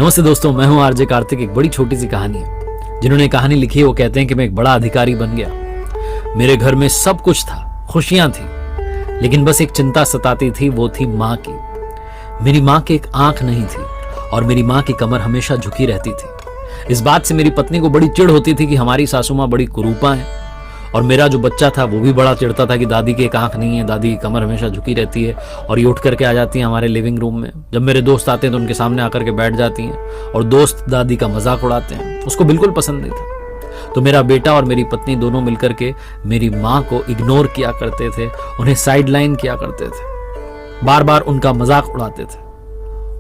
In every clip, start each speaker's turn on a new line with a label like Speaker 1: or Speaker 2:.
Speaker 1: नमस्ते दोस्तों, मैं हूं आरजे कार्तिक। एक बड़ी छोटी सी कहानी है। जिन्होंने कहानी लिखी है वो कहते हैं कि मैं एक बड़ा अधिकारी बन गया। मेरे घर में सब कुछ था, खुशियां थी, लेकिन बस एक चिंता सताती थी, वो थी माँ की। मेरी माँ की एक आंख नहीं थी और मेरी माँ की कमर हमेशा झुकी रहती थी। इस बात से मेरी पत्नी को बड़ी चिढ़ होती थी कि हमारी सासू माँ बड़ी कुरूपा है, और मेरा जो बच्चा था वो भी बड़ा चिढ़ता था कि दादी की एक आंख नहीं है, दादी की कमर हमेशा झुकी रहती है और ये उठ करके आ जाती है हमारे लिविंग रूम में। जब मेरे दोस्त आते हैं तो उनके सामने आकर के बैठ जाती हैं और दोस्त दादी का मजाक उड़ाते हैं। उसको बिल्कुल पसंद नहीं था। तो मेरा बेटा और मेरी पत्नी दोनों मिलकर के मेरी माँ को इग्नोर किया करते थे, उन्हें साइड लाइन किया करते थे, बार बार उनका मजाक उड़ाते थे,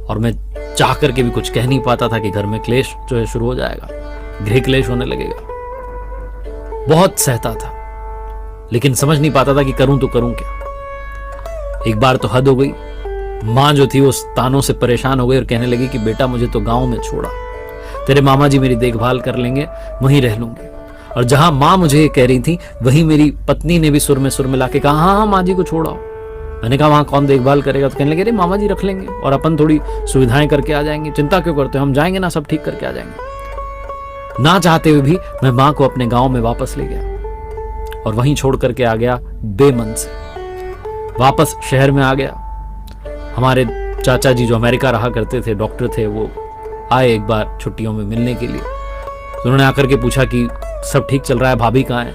Speaker 1: और मैं चाह करके भी कुछ कह नहीं पाता था कि घर में क्लेश जो है शुरू हो जाएगा, गृह क्लेश होने लगेगा। बहुत सहता था, लेकिन समझ नहीं पाता था कि करूं तो करूं क्या। एक बार तो हद हो गई। माँ जो थी वो तानों से परेशान हो गई और कहने लगी कि बेटा मुझे तो गांव में छोड़ा, तेरे मामा जी मेरी देखभाल कर लेंगे, वहीं रह लूंगी। और जहां माँ मुझे ये कह रही थी वहीं मेरी पत्नी ने भी सुर में मिला के कहा, हाँ हाँ माँ जी को छोड़ाओ। मैंने कहा वहां कौन देखभाल करेगा? तो कहने लगे अरे मामा जी रख लेंगे और अपन थोड़ी सुविधाएं करके आ जाएंगे, चिंता क्यों करते हो, हम जाएंगे ना, सब ठीक करके आ जाएंगे। ना चाहते हुए भी मैं माँ को अपने गांव में वापस ले गया और वहीं छोड़ करके आ गया बेमन से। वापस शहर में आ गया। हमारे चाचा जी जो अमेरिका रहा करते थे, डॉक्टर थे, वो आए एक बार छुट्टियों में मिलने के लिए। तो उन्होंने आकर के पूछा कि सब ठीक चल रहा है, भाभी कहाँ है?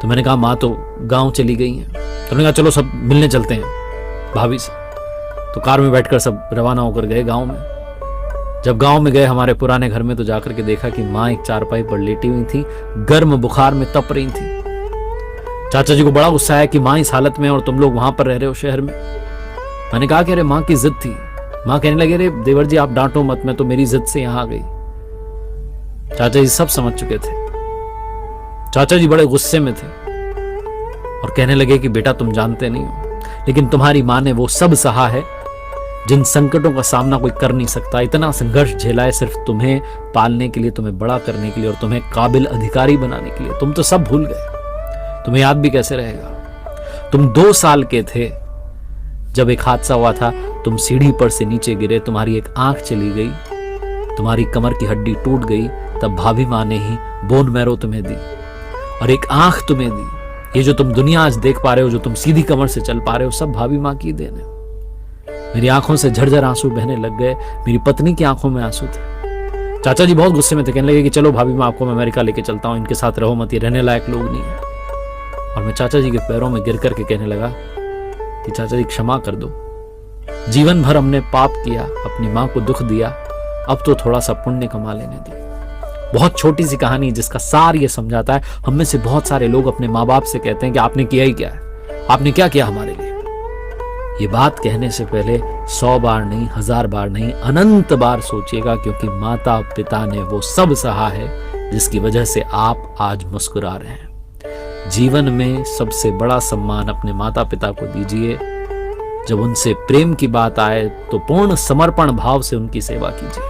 Speaker 1: तो मैंने कहा माँ तो गाँव चली गई हैं। तो उन्होंने कहा चलो सब मिलने चलते हैं भाभी से। तो कार में बैठकर सब रवाना होकर गए गाँव में। जब गांव में गए हमारे पुराने घर में, तो जाकर के देखा कि माँ एक चारपाई पर लेटी हुई थी, गर्म बुखार में तप रही थी। चाचा जी को बड़ा गुस्सा आया कि माँ इस हालत में और तुम लोग वहां पर रह रहे हो शहर में। मैंने कहा कि अरे माँ की जिद थी। माँ कहने लगे अरे देवर जी आप डांटो मत, मैं तो मेरी जिद से यहां आ गई। चाचा जी सब समझ चुके थे। चाचा जी बड़े गुस्से में थे और कहने लगे कि बेटा तुम जानते नहीं हो, लेकिन तुम्हारी माँ ने वो सब सहा है जिन संकटों का सामना कोई कर नहीं सकता। इतना संघर्ष झेला है सिर्फ तुम्हें पालने के लिए, तुम्हें बड़ा करने के लिए और तुम्हें काबिल अधिकारी बनाने के लिए। तुम तो सब भूल गए, तुम्हें याद भी कैसे रहेगा? तुम 2 साल के थे जब एक हादसा हुआ था, तुम सीढ़ी पर से नीचे गिरे, तुम्हारी एक आंख चली गई, तुम्हारी कमर की हड्डी टूट गई, तब भाभी माँ ने ही बोन मैरो तुम्हें दी और एक आंख तुम्हें दी। ये जो तुम दुनिया आज देख पा रहे हो, जो तुम सीधी कमर से चल पा रहे हो, सब भाभी माँ की देन है। मेरी आंखों से झरझर आंसू बहने लग गए। मेरी पत्नी की आंखों में आंसू थे। चाचा जी बहुत गुस्से में थे, कहने लगे कि चलो भाभी मैं आपको अमेरिका लेके चलता हूँ, इनके साथ रहो मत, ये रहने लायक लोग नहीं है। और मैं चाचा जी के पैरों में गिर करके कहने लगा कि चाचा जी क्षमा कर दो, जीवन भर हमने पाप किया, अपनी माँ को दुख दिया, अब तो थोड़ा सा पुण्य कमा लेने दो। बहुत छोटी सी कहानी जिसका सार ये समझाता है। हम में से बहुत सारे लोग अपने माँ बाप से कहते हैं कि आपने किया ही क्या है, आपने क्या किया हमारे लिए। ये बात कहने से पहले 100 बार नहीं, 1000 बार नहीं, अनंत बार सोचिएगा, क्योंकि माता पिता ने वो सब सहा है जिसकी वजह से आप आज मुस्कुरा रहे हैं। जीवन में सबसे बड़ा सम्मान अपने माता पिता को दीजिए। जब उनसे प्रेम की बात आए तो पूर्ण समर्पण भाव से उनकी सेवा कीजिए।